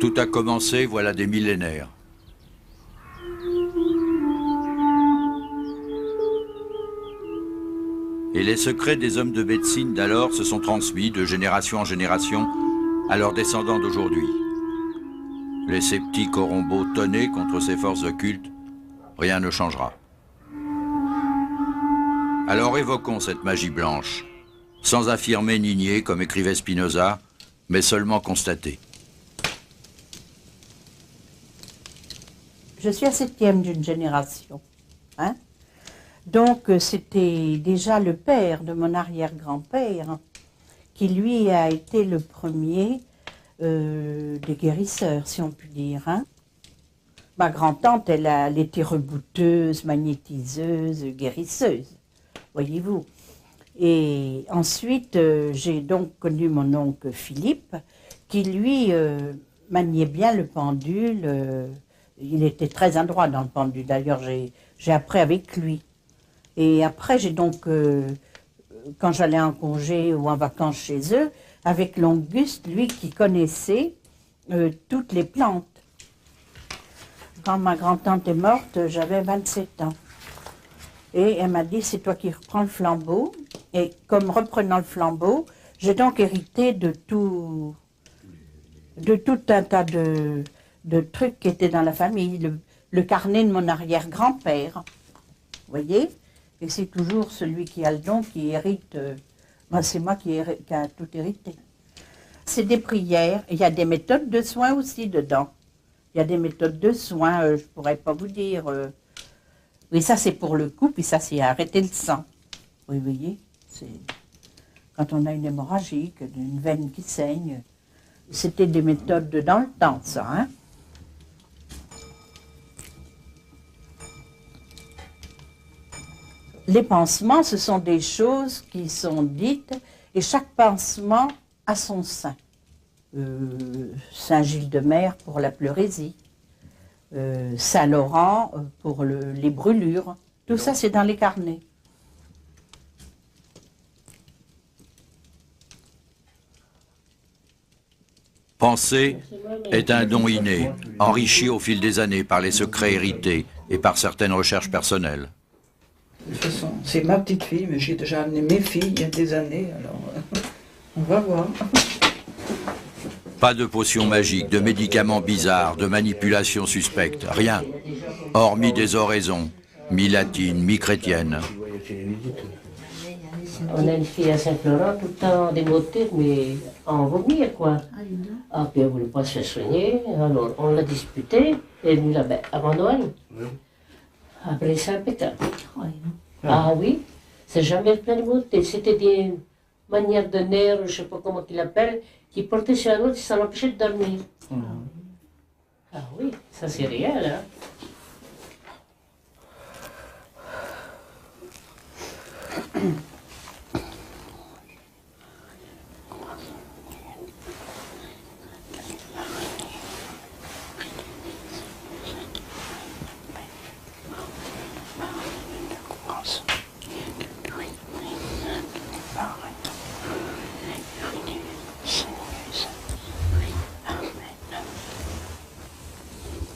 Tout a commencé, voilà des millénaires. Et les secrets des hommes de médecine d'alors se sont transmis de génération en génération à leurs descendants d'aujourd'hui. Les sceptiques auront beau tonner contre ces forces occultes, rien ne changera. Alors évoquons cette magie blanche, sans affirmer ni nier, comme écrivait Spinoza, mais seulement constater. Je suis la 7e d'une génération. Hein? Donc c'était déjà le père de mon arrière-grand-père qui lui a été le premier des guérisseurs, si on peut dire. Hein? Ma grand-tante, elle était rebouteuse, magnétiseuse, guérisseuse, voyez-vous. Et ensuite, j'ai donc connu mon oncle Philippe, qui lui maniait bien le pendule. Il était très adroit dans le pendule, d'ailleurs j'ai appris avec lui. Et après, j'ai donc, quand j'allais en congé ou en vacances chez eux, avec l'Auguste, lui qui connaissait toutes les plantes. Quand ma grand-tante est morte, j'avais 27 ans. Et elle m'a dit, c'est toi qui reprends le flambeau. Et comme reprenant le flambeau, j'ai donc hérité de tout un tas de trucs qui étaient dans la famille. Le carnet de mon arrière-grand-père, vous voyez? Et c'est toujours celui qui a le don qui hérite. C'est moi qui a tout hérité. C'est des prières. Il y a des méthodes de soins aussi dedans. Il y a des méthodes de soins, je ne pourrais pas vous dire. Oui, ça c'est pour le coup, puis ça c'est arrêter le sang. Oui, vous voyez, c'est quand on a une hémorragie, une veine qui saigne. C'était des méthodes dans le temps, ça. Hein? Les pansements, ce sont des choses qui sont dites, et chaque pansement a son saint. Saint-Gilles-de-Mer pour la pleurésie, Saint-Laurent pour les brûlures. Tout ça, c'est dans les carnets. Penser est un don inné, enrichi au fil des années par les secrets hérités et par certaines recherches personnelles. De toute façon, c'est ma petite fille, mais j'ai déjà amené mes filles il y a des années, alors on va voir. Pas de potions magiques, de médicaments bizarres, de manipulations suspectes, rien. Hormis des oraisons, mi-latines, mi-chrétiennes. On a une fille à Saint-Laurent, tout le temps des maux de tête, mais en vomir, quoi. Ah, puis elle ne voulait pas se faire soigner, alors on l'a disputée, elle est venue là, avant Noël. Après, c'est impeccable. Ah oui, c'est jamais plein de maux de tête, c'était des manières de nerfs, je ne sais pas comment ils l'appellent, qui portaient sur un autre, ça l'empêchait de dormir. Ah oui, ça c'est réel, hein.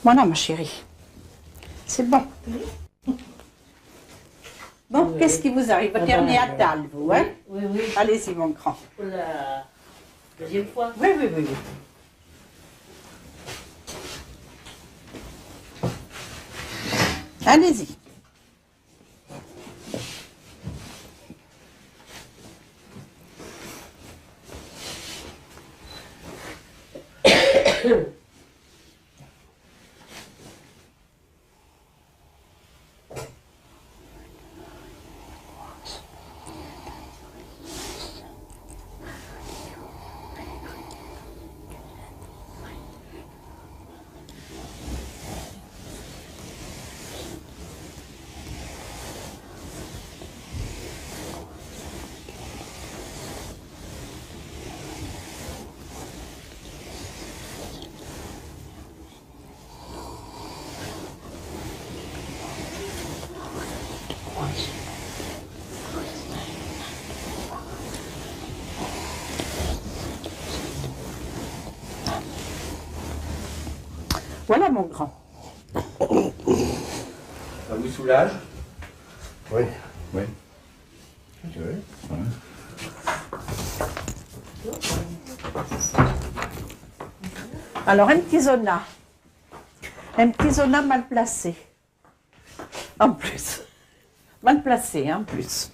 Voilà, ma chérie. C'est bon. Bon, oui. Qu'est-ce qui vous arrive? Vous terminez à table, vous, hein? Oui, oui. Allez-y, mon grand. Pour la deuxième fois? Oui, oui, oui, oui. Allez-y. Voilà mon grand. Ça vous soulage? Oui. Oui. Alors, un petit zona. Un petit zona mal placé. En plus. Mal placé, en plus.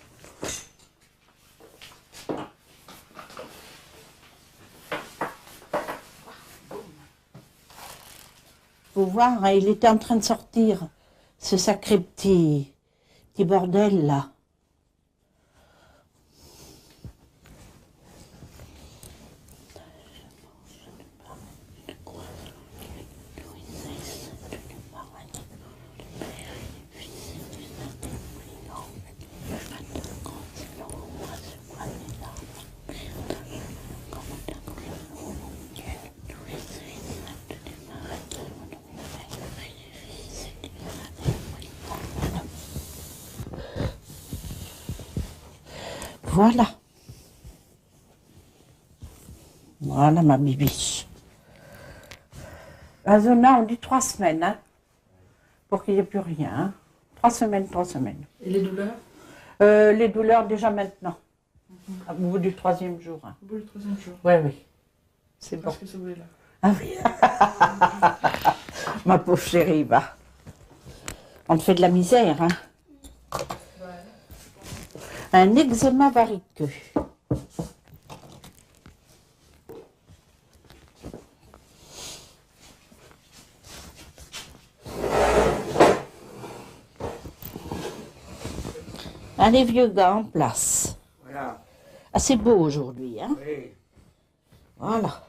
Faut voir, hein, il était en train de sortir ce sacré petit bordel là. Voilà. Voilà ma bibiche. À Zona, on dit 3 semaines, hein, pour qu'il n'y ait plus rien. Hein. 3 semaines, 3 semaines. Et les douleurs? Les douleurs déjà maintenant, au bout du 3e jour. Hein. Au bout du 3e jour. Oui, oui. C'est bon. Parce que ça va là. Ah oui. Ma pauvre chérie, va. On te fait de la misère, hein. Un eczéma variqueux. Les vieux gars en place. Voilà. Ah, c'est beau aujourd'hui, hein. Oui. Voilà.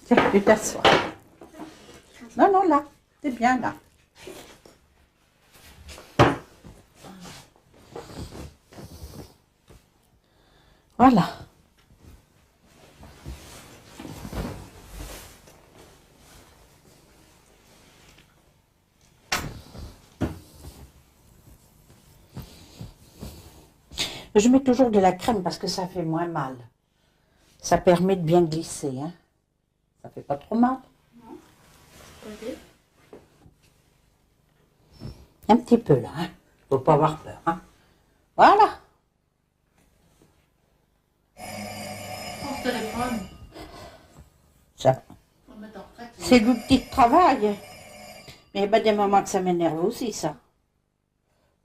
Tiens, tu t'assois. Non, non, là. T'es bien là. Voilà. Je mets toujours de la crème parce que ça fait moins mal. Ça permet de bien glisser, hein. Ça fait pas trop mal. Non. Ok. Un petit peu là, hein. Faut pas avoir peur, hein. Voilà. Prends ce téléphone. Ça, Faut le mettre en retraite. c'est l'outil de travail. Mais il y a bien des moments que ça m'énerve aussi, ça.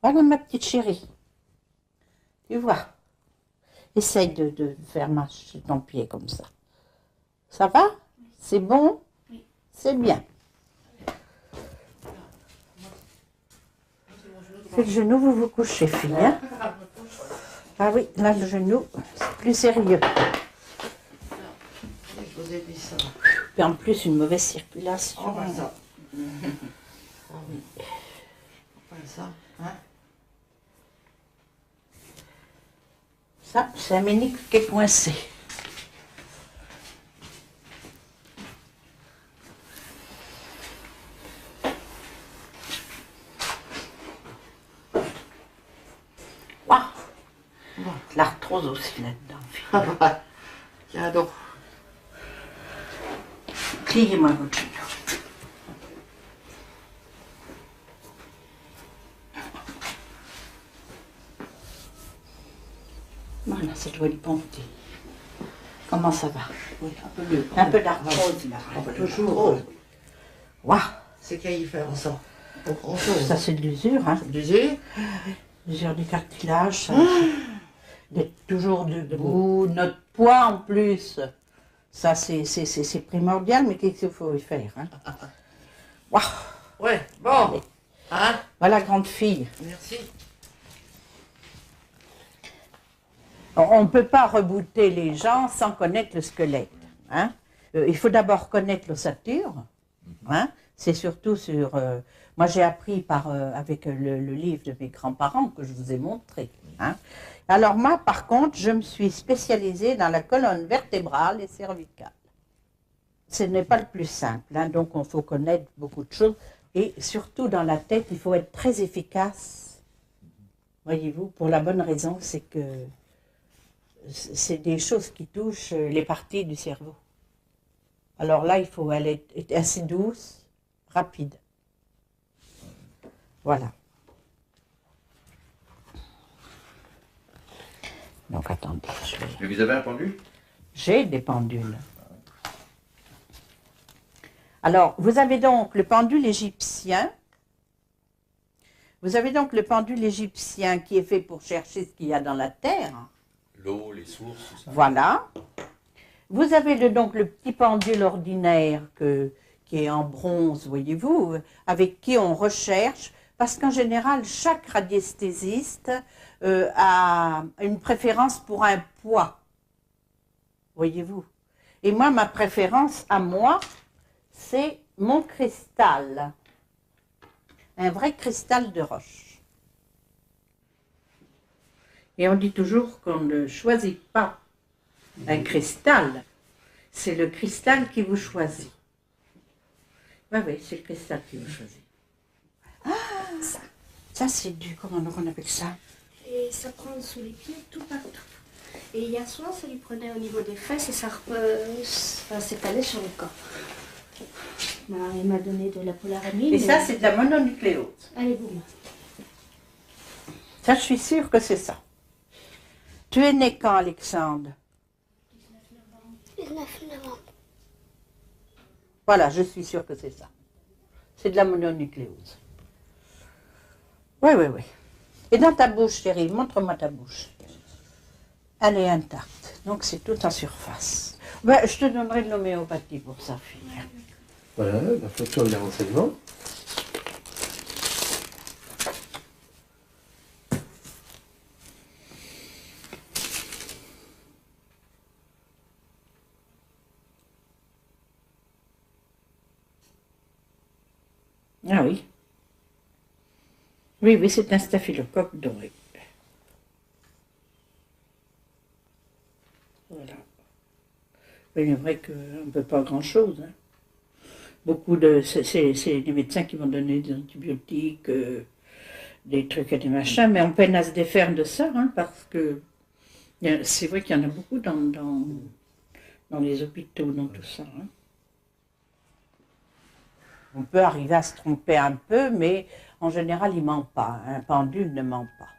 Voilà ma petite chérie. Tu vois. Essaye de faire marcher ton pied comme ça. Ça va? C'est bon? Oui. C'est bien. C'est le genou, vous vous couchez, fille. Hein? Ah oui, là, le genou, c'est plus sérieux. Je vous ai dit ça. Puis en plus, une mauvaise circulation. Oh, ben ça. Ah oui. Enfin ça, hein. Ça, c'est un ménique qui est coincé. Ah, l'arthrose aussi là-dedans. Tiens donc. Pliez-moi votre genou. Voilà, ça doit être bon. Comment ça va? Oui, un peu mieux. Un peu d'arthrose là. Toujours. Waouh, C'est qu'à y faire ça. Pour grand chose. ça c'est de l'usure, hein. Disais. L'usure du cartilage, ça, d'être toujours debout, notre poids en plus. Ça c'est primordial, mais qu'est-ce qu'il faut y faire, hein? Waouh, Ouais, bon. Allez. Hein. voilà grande fille. Merci. On ne peut pas rebooter les gens sans connaître le squelette. Hein. Il faut d'abord connaître l'ossature. Hein. C'est surtout sur... moi, j'ai appris avec le livre de mes grands-parents que je vous ai montré. Hein. Alors moi, par contre, je me suis spécialisée dans la colonne vertébrale et cervicale. Ce n'est pas le plus simple, hein, donc il faut connaître beaucoup de choses. Et surtout dans la tête, il faut être très efficace. Voyez-vous, pour la bonne raison, c'est que c'est des choses qui touchent les parties du cerveau. Alors là, il faut aller être assez douce, rapide. Voilà. Donc attendez, je vais... Mais vous avez un pendule? J'ai des pendules. Alors, vous avez donc le pendule égyptien. Vous avez donc le pendule égyptien qui est fait pour chercher ce qu'il y a dans la terre. L'eau, les sources, tout ça. Voilà. Vous avez donc le petit pendule ordinaire qui est en bronze, voyez-vous, avec qui on recherche, parce qu'en général, chaque radiesthésiste a une préférence pour un poids, voyez-vous. Et moi, ma préférence à moi, c'est mon cristal, un vrai cristal de roche. Et on dit toujours qu'on ne choisit pas un cristal, c'est le cristal qui vous choisit. Oui, oui, c'est le cristal qui vous choisit. Ah, ça c'est du, comment on appelle ça? Et ça prend sous les pieds, tout partout. Et hier soir, ça lui prenait au niveau des fesses et ça s'étalait sur le corps. Il m'a donné de la polaramine. Et ça, c'est de la mononucléose. Allez, boum. Ça, je suis sûre que c'est ça. Tu es né quand, Alexandre? 19 novembre. Voilà, je suis sûre que c'est ça. C'est de la mononucléose. Oui, oui, oui. Et dans ta bouche, chérie, montre-moi ta bouche. Elle est intacte, donc c'est tout en surface. Ben, je te donnerai de l'homéopathie pour ça, fille. Voilà, la photo des renseignements. Ah oui. Oui, oui, c'est un staphylocoque doré. Voilà. Oui, il est vrai qu'on ne peut pas grand-chose. Hein. Beaucoup de... C'est les médecins qui vont donner des antibiotiques, des trucs et des machins, mais on peine à se défaire de ça, hein, parce que c'est vrai qu'il y en a beaucoup dans les hôpitaux, dans tout ça. Hein. On peut arriver à se tromper un peu, mais en général, il ne ment pas. Un pendule ne ment pas.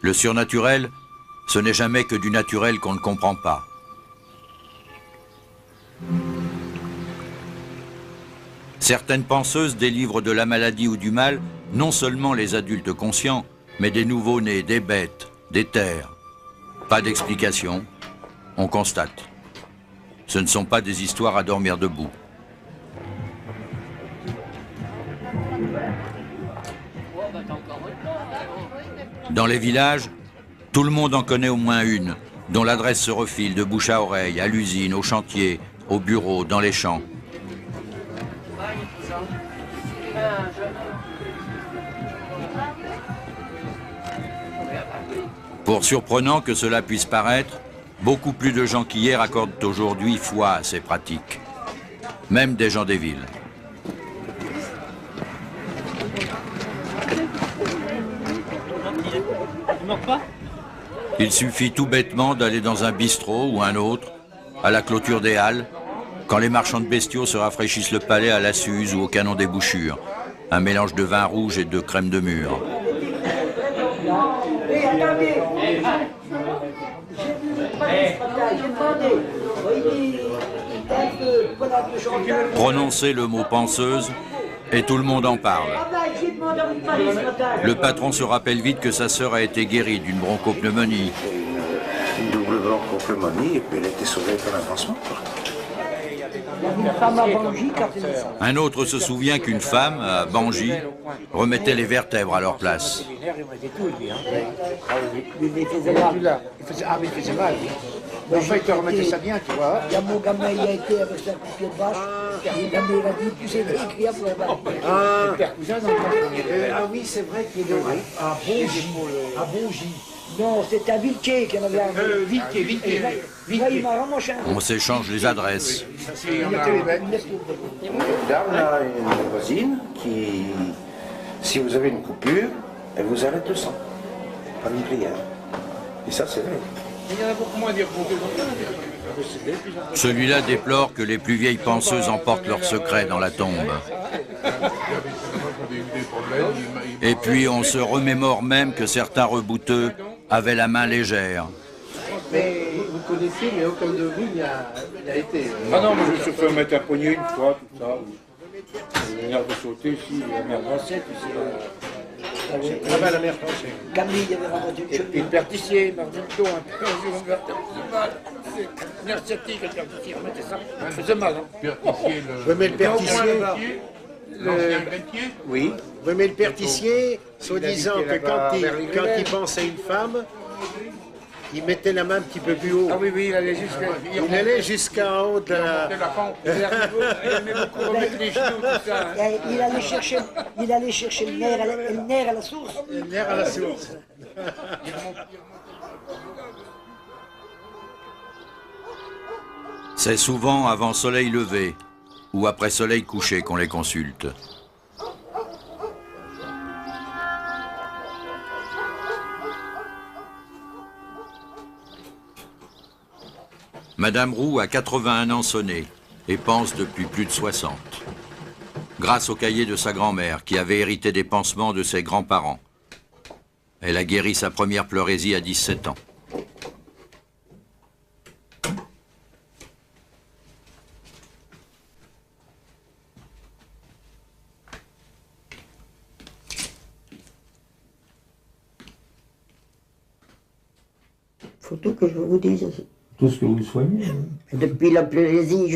Le surnaturel, ce n'est jamais que du naturel qu'on ne comprend pas. Certaines penseuses délivrent de la maladie ou du mal non seulement les adultes conscients, mais des nouveaux-nés, des bêtes, des terres. Pas d'explication, on constate. Ce ne sont pas des histoires à dormir debout. Dans les villages, tout le monde en connaît au moins une, dont l'adresse se refile de bouche à oreille, à l'usine, au chantier, au bureau, dans les champs. Pour surprenant que cela puisse paraître, beaucoup plus de gens qu'hier accordent aujourd'hui foi à ces pratiques. Même des gens des villes. Il suffit tout bêtement d'aller dans un bistrot ou un autre, à la clôture des halles, quand les marchands de bestiaux se rafraîchissent le palais à la Suze ou au canon des bouchures, un mélange de vin rouge et de crème de mûre. Prononcez le mot penseuse et tout le monde en parle. Le patron se rappelle vite que sa sœur a été guérie d'une bronchopneumonie. Une double bronchopneumonie et puis elle a été sauvée par un pansement. Une femme à Bangi qui a fait ça. Un autre se souvient qu'une femme, à Bangi, remettait les vertèbres à leur place. Il faisait mal. Ah, mais il faisait mal. En fait, il remettait ça bien, tu vois. Il y a mon gamin, il a été avec sa pied de vache. Il a dit, tu sais, écrit après. Le père cousin dans le ah oui, c'est vrai qu'il est à Bongy. À Bongy. Non, c'était à Vilquier qu'il y en avait un. Vilquier. Il m'a remonché un. On s'échange les adresses. Dame, là, une voisine qui, si vous avez une coupure, elle vous arrête le sang. Pas une prière. Et ça, c'est vrai. Il y en a beaucoup moins à dire pour Celui-là déplore que les plus vieilles penseuses emportent leurs secrets dans la tombe. Et puis on se remémore même que certains rebouteux avaient la main légère. Mais vous connaissez, mais aucun de vous n'y a été. Ah non, moi je me suis fait mettre un poignet une fois, tout ça. Une herbe de sauter ici, la mère Brancette, ici. Ah ben la mère française. Camille, il y avait rabattu une cheville. Et le perdicier, Martin Piton, un peu, on lui a fait mal. C'est nerf sciatique, le perdicier, remettez ça. Ça faisait mal, hein. Oui, mais le perdicier. L'ancien greffier. Oui. Oui, mais le perdicier, soi-disant que quand il pense à une femme, il mettait la main un petit peu plus haut. Ah oui, il allait jusqu'à... Il allait jusqu'en haut de la... la pente. Il aimait beaucoup remettre les genoux, tout ça. Hein. Il allait chercher le nerf à la source. Le nerf à la source. C'est souvent avant soleil levé ou après soleil couché qu'on les consulte. Madame Roux a 81 ans sonnés et pense depuis plus de 60. Grâce au cahier de sa grand-mère qui avait hérité des pansements de ses grands-parents. Elle a guéri sa première pleurésie à 17 ans. Faut tout que je vous dise. Tout ce que vous soignez. Depuis la pleurésie,